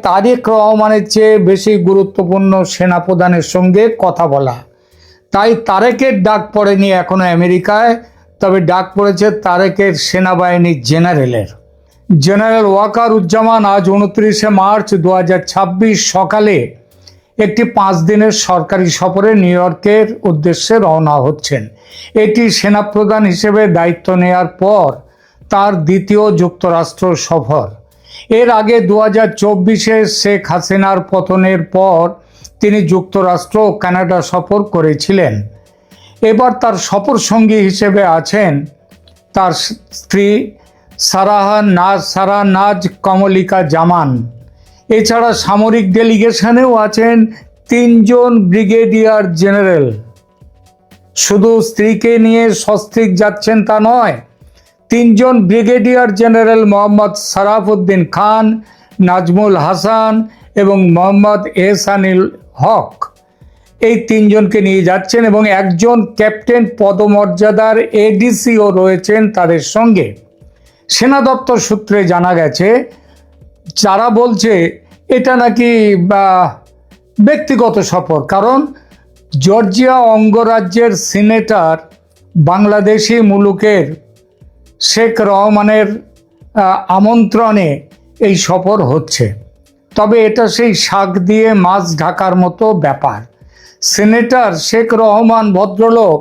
তারেক রহমানের চেয়ে বেশি গুরুত্বপূর্ণ সেনাপ্রধানের সঙ্গে কথা বলা। তাই তারেকের ডাক পড়েনি এখনো আমেরিকায়, তবে ডাক পড়েছে তারেকের সেনাবাহিনী জেনারেলের। জেনারেল ওয়াকারুজ্জামান আজ 29শে মার্চ 2026 সকালে একটি 5 দিনের সরকারি সফরে নিউ ইয়র্কের উদ্দেশ্যে রওনা হচ্ছেন। এটি সেনাপ্রধান হিসেবে দায়িত্ব নেওয়ার পর তার দ্বিতীয় যুক্তরাষ্ট্র সফর। এর আগে 2024-এ শেখ হাসিনার পতনের পর তিনি যুক্তরাষ্ট্র ও কানাডা সফর করেছিলেন। এবার তার সফর সঙ্গী হিসেবে আছেন তার স্ত্রী সারা নাজ কমলিকা জামান। এছাড়া সামরিক ডেলিগেশনেও আছেন 3 জন ব্রিগেডিয়ার জেনারেল। শুধু স্ত্রীকে নিয়ে সস্ত্রীক যাচ্ছেন তা নয়, 3 জন ব্রিগেডিয়ার জেনারেল মোহাম্মদ সারাফউদ্দিন খান, নাজমুল হাসান এবং মোহাম্মদ এহসানুল হক, এই 3 জনকে নিয়ে যাচ্ছেন এবং একজন ক্যাপ্টেন পদমর্যাদার এডিসিও রয়েছেন তাদের সঙ্গে। সেনা দপ্তর সূত্রে জানা গেছে, যারা বলছে এটা নাকি ব্যক্তিগত সফর, কারণ জর্জিয়া অঙ্গরাজ্যের সিনেটর বাংলাদেশি মুলুকের শেখ রহমানের আমন্ত্রণে এই সফর হচ্ছে। তবে এটা সেই শাক দিয়ে মাছ ঢাকার মতো ব্যাপার। সিনেটর শেখ রহমান ভদ্রলোক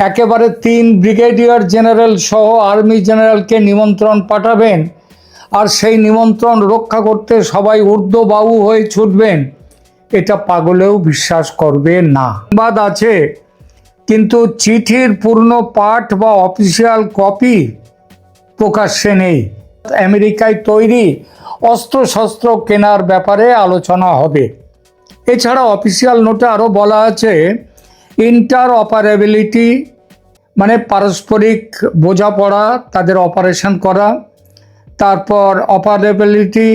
একেবারে 3 ব্রিগেডিয়ার জেনারেল সহ আর্মি জেনারেলকে নিমন্ত্রণ পাঠাবেন, আর সেই নিমন্ত্রণ রক্ষা করতে সবাই ঊর্ধ্ববাহু হয়ে ছুটবেন, এটা পাগলেও বিশ্বাস করবে না। সংবাদ আছে, কিন্তু চিঠির পূর্ণ পাঠ বা অফিসিয়াল কপি প্রকাশ্যে নেই। আমেরিকায় তৈরি অস্ত্রশস্ত্র কেনার ব্যাপারে আলোচনা হবে। এছাড়া অফিসিয়াল নোটে আরও বলা আছে, ইন্টার অপারেবিলিটি মানে পারস্পরিক বোঝাপড়া, তাদের অপারেশন করা, তারপর operability,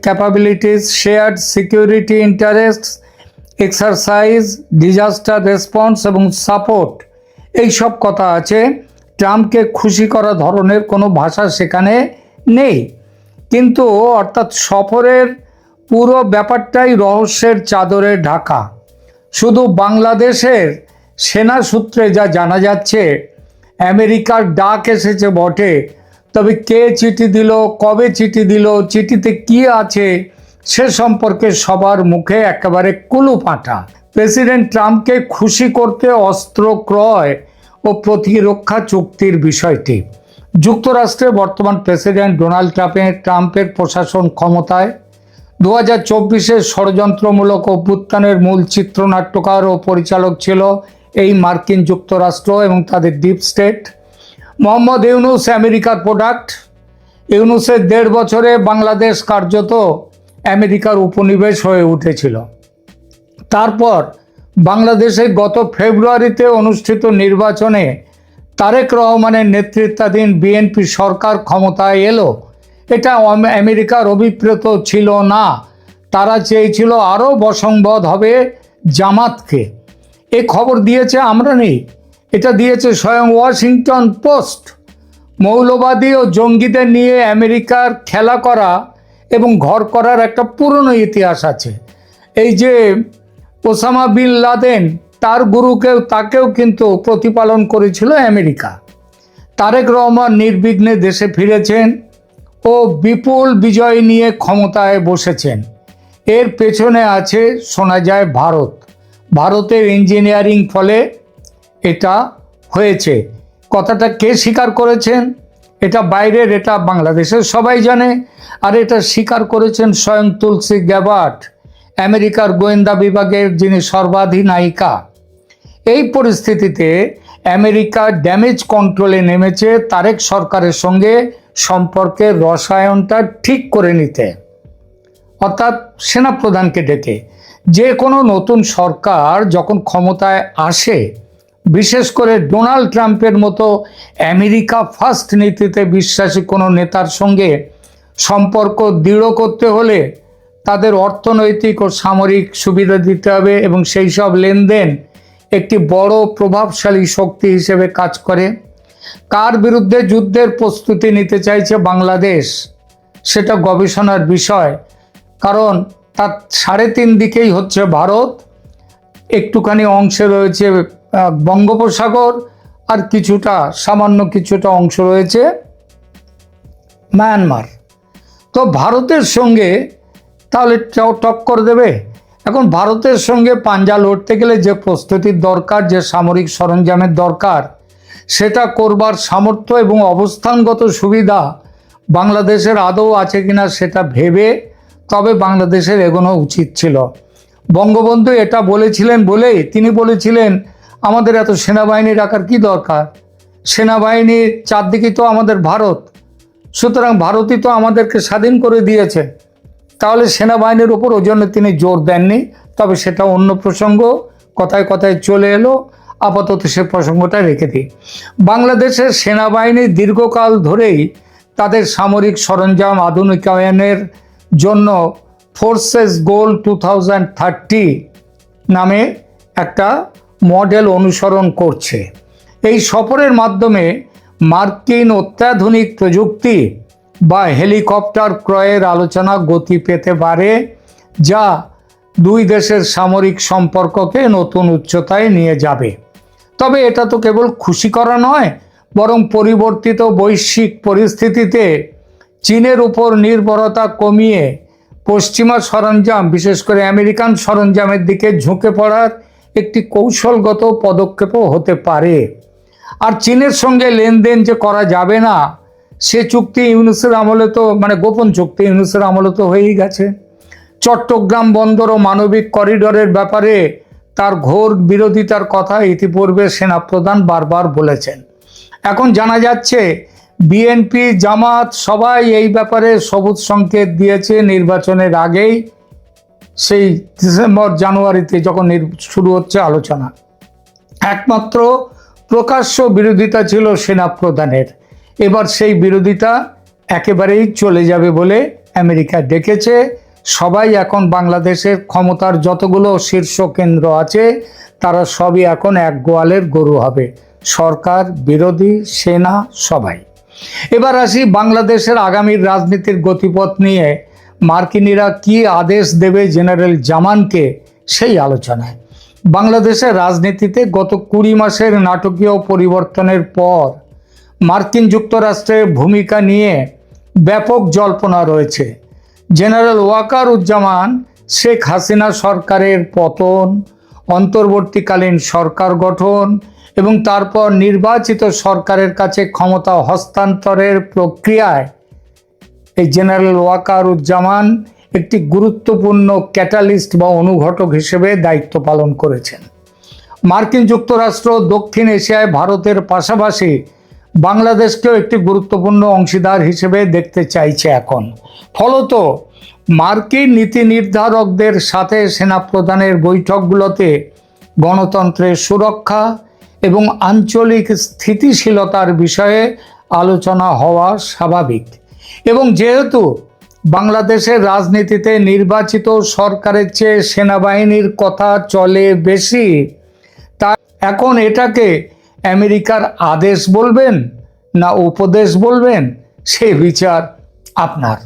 capabilities, shared security interest, exercise, disaster response এবং সাপোর্ট, এই সব কথা আছে। ট্রাম্পকে খুশি করা ধরনের কোনো ভাষা সেখানে নেই, কিন্তু অর্থাৎ সফরের পুরো ব্যাপারটাই রহস্যের চাদরে ঢাকা। শুধু বাংলাদেশের সেনা সূত্রে যা জানা যাচ্ছে, আমেরিকার ডাক এসেছে বটে, তবে কে চিঠি দিল, কবে চিঠি দিল, চিঠিতে কি আছে সে সম্পর্কে সবার মুখে একেবারে কুলুপাঁটা। প্রেসিডেন্ট ট্রাম্পকে খুশি করতে অস্ত্র ক্রয় ও প্রতিরক্ষা চুক্তির বিষয়টি। যুক্তরাষ্ট্রে বর্তমান প্রেসিডেন্ট ডোনাল্ড ট্রাম্পের প্রশাসন ক্ষমতায়। 2024-এ ষড়যন্ত্রমূলক অভ্যুত্থানের মূল চিত্রনাট্যকার ও পরিচালক ছিল এই মার্কিন যুক্তরাষ্ট্র এবং তাদের ডিপ স্টেট। মোহাম্মদ ইউনূস আমেরিকার প্রোডাক্ট। ইউনূসের 1.5 বছরে বাংলাদেশ কার্যত আমেরিকার উপনিবেশ হয়ে উঠেছিল। তারপর বাংলাদেশে গত ফেব্রুয়ারিতে অনুষ্ঠিত নির্বাচনে তারেক রহমানের নেতৃত্বাধীন বিএনপি সরকার ক্ষমতায় এলো। এটা আমেরিকার অভিপ্রেত ছিল না, তারা চেয়েছিল আরও বশংবদ হবে জামাতকে। এ খবর দিয়েছে আমরা নেই, এটা দিয়েছে স্বয়ং ওয়াশিংটন পোস্ট। মৌলবাদী ও জঙ্গিদের নিয়ে আমেরিকার খেলা করা এবং ঘর করার একটা পুরনো ইতিহাস আছে। এই যে ওসামা বিন লাদেন, তার তাকেও কিন্তু প্রতিপালন করেছিল আমেরিকা। তারেক রহমান নির্বিঘ্নে দেশে ফিরেছেন ও বিপুল বিজয় নিয়ে ক্ষমতায় বসেছেন। এর পেছনে আছে শোনা যায় ভারতের ইঞ্জিনিয়ারিং ফলে এটা হয়েছে। কথাটা কে স্বীকার করেছেন? এটা বাইরের, এটা বাংলাদেশের সবাই জানে। আর এটা স্বীকার করেছেন স্বয়ং তুলসী গ্যাবার্ট, আমেরিকার গোয়েন্দা বিভাগের যিনি সর্বাধিনায়িকা। এই পরিস্থিতিতে আমেরিকা ড্যামেজ কন্ট্রোলে নেমেছে তারেক সরকারের সঙ্গে সম্পর্কের রসায়নটা ঠিক করে নিতে, অর্থাৎ সেনাপ্রধানকে ডেকে। যে কোনো নতুন সরকার যখন ক্ষমতায় আসে, বিশেষ করে ডোনাল্ড ট্রাম্পের মতো আমেরিকা ফার্স্ট নীতিতে বিশ্বাসী কোনো নেতার সঙ্গে সম্পর্ক দৃঢ় করতে হলে তাদের অর্থনৈতিক ও সামরিক সুবিধা দিতে হবে, এবং সেই সব লেনদেন একটি বড় প্রভাবশালী শক্তি হিসেবে কাজ করে। কার বিরুদ্ধে যুদ্ধের প্রস্তুতি নিতে চাইছে বাংলাদেশ, সেটা গবেষণার বিষয়। কারণ তার 3.5 দিকেই হচ্ছে ভারত, একটুখানি অংশে রয়েছে বঙ্গোপসাগর, আর সামান্য কিছুটা অংশ রয়েছে মায়ানমার। তো ভারতের সঙ্গে তাহলে টক্কর দেবে। এখন ভারতের সঙ্গে পাঞ্জা লড়তে গেলে যে প্রস্তুতির দরকার, যে সামরিক সরঞ্জামের দরকার, সেটা করবার সামর্থ্য এবং অবস্থানগত সুবিধা বাংলাদেশের আদৌ আছে কিনা সেটা ভেবে তবে বাংলাদেশের এগোনো উচিত ছিল। বঙ্গবন্ধু এটা বলেছিলেন বলেই তিনি বলেছিলেন আমাদের এত সেনাবাহিনী রাখার কি দরকার, সেনাবাহিনীর চারদিকেই তো আমাদের ভারত, সুতরাং ভারতই তো আমাদেরকে স্বাধীন করে দিয়েছে, তাহলে সেনাবাহিনীর উপর ওই জন্য তিনি জোর দেননি। তবে সেটা অন্য প্রসঙ্গ, কথায় কথায় চলে এলো, আপাতত সে প্রসঙ্গটা রেখে দিই। বাংলাদেশের সেনাবাহিনী দীর্ঘকাল ধরেই তাদের সামরিক সরঞ্জাম আধুনিকায়নের জন্য ফোর্সেস গোল 2030 নামে একটা মডেল অনুসরণ করছে। এই সফরের মাধ্যমে মার্কিন অত্যাধুনিক প্রযুক্তি বা হেলিকপ্টার ক্রয়ের আলোচনা গতি পেতে পারে, যা দুই দেশের সামরিক সম্পর্ককে নতুন উচ্চতায় নিয়ে যাবে। তবে এটা তো কেবল খুশি করা নয়, বরং পরিবর্তিত বৈশ্বিক পরিস্থিতিতে চীনের উপর নির্ভরতা কমিয়ে পশ্চিমা সরঞ্জাম, বিশেষ করে আমেরিকান সরঞ্জামের দিকে ঝুঁকে পড়ার একটি কৌশলগত পদক্ষেপও হতে পারে। আর চীনের সঙ্গে লেনদেন যে করা যাবে না, সে চুক্তি ইউনূসের আমলে তো, গোপন চুক্তি ইউনূসের আমলে তো হয়েই গেছে। চট্টগ্রাম বন্দর ও মানবিক করিডোরের ব্যাপারে তার ঘোর বিরোধিতার কথা ইতিপূর্বে সেনাপ্রধান বারবার বলেছেন। এখন জানা যাচ্ছে বিএনপি, জামাত সবাই এই ব্যাপারে সবুজ সংকেত দিয়েছে নির্বাচনের আগেই, সেই ডিসেম্বর জানুয়ারিতে যখন শুরু হচ্ছে আলোচনা। একমাত্র প্রকাশ্য বিরোধিতা ছিল সেনাপ্রধানের, এবার সেই বিরোধিতা একেবারেই চলে যাবে বলে আমেরিকা ডেকেছে। সবাই এখন বাংলাদেশের ক্ষমতার যতগুলো শীর্ষ কেন্দ্র আছে তারা সবই এখন এক গোয়ালের গরু হবে, সরকার, বিরোধী, সেনা সবাই। এবার আসি বাংলাদেশের আগামীর রাজনীতির গতিপথ নিয়ে মার্কিনিরা কি আদেশ দেবে জেনারেল জামানকে, সেই আলোচনায়। বাংলাদেশের রাজনীতিতে গত 20 মাসের নাটকীয় পরিবর্তনের পর মার্কিন যুক্তরাষ্ট্রের ভূমিকা নিয়ে ব্যাপক জল্পনা রয়েছে। জেনারেল ওয়াকারুজ্জামান শেখ হাসিনা সরকারের পতন, অন্তর্বর্তীকালীন সরকার গঠন এবং তারপর নির্বাচিত সরকারের কাছে ক্ষমতা হস্তান্তরের প্রক্রিয়ায় এই জেনারেল ওয়াকারুজ্জামান একটি গুরুত্বপূর্ণ ক্যাটালিস্ট বা অনুঘটক হিসেবে দায়িত্ব পালন করেছেন। মার্কিন যুক্তরাষ্ট্র দক্ষিণ এশিয়ায় ভারতের পাশাপাশি বাংলাদেশকেও একটি গুরুত্বপূর্ণ অংশীদার হিসেবে দেখতে চাইছে এখন। ফলত মার্কিন নীতি নির্ধারকদের সাথে সেনাপ্রধানের বৈঠকগুলোতে গণতন্ত্রের সুরক্ষা এবং আঞ্চলিক স্থিতিশীলতার বিষয়ে আলোচনা হওয়া স্বাভাবিক। এবং যেহেতু বাংলাদেশের রাজনীতিতে নির্বাচিত সরকারের চেয়ে সেনাবাহিনীর কথা চলে বেশি, তা এখন এটাকে আমেরিকার আদেশ বলবেন না উপদেশ বলবেন, সে বিচার আপনার।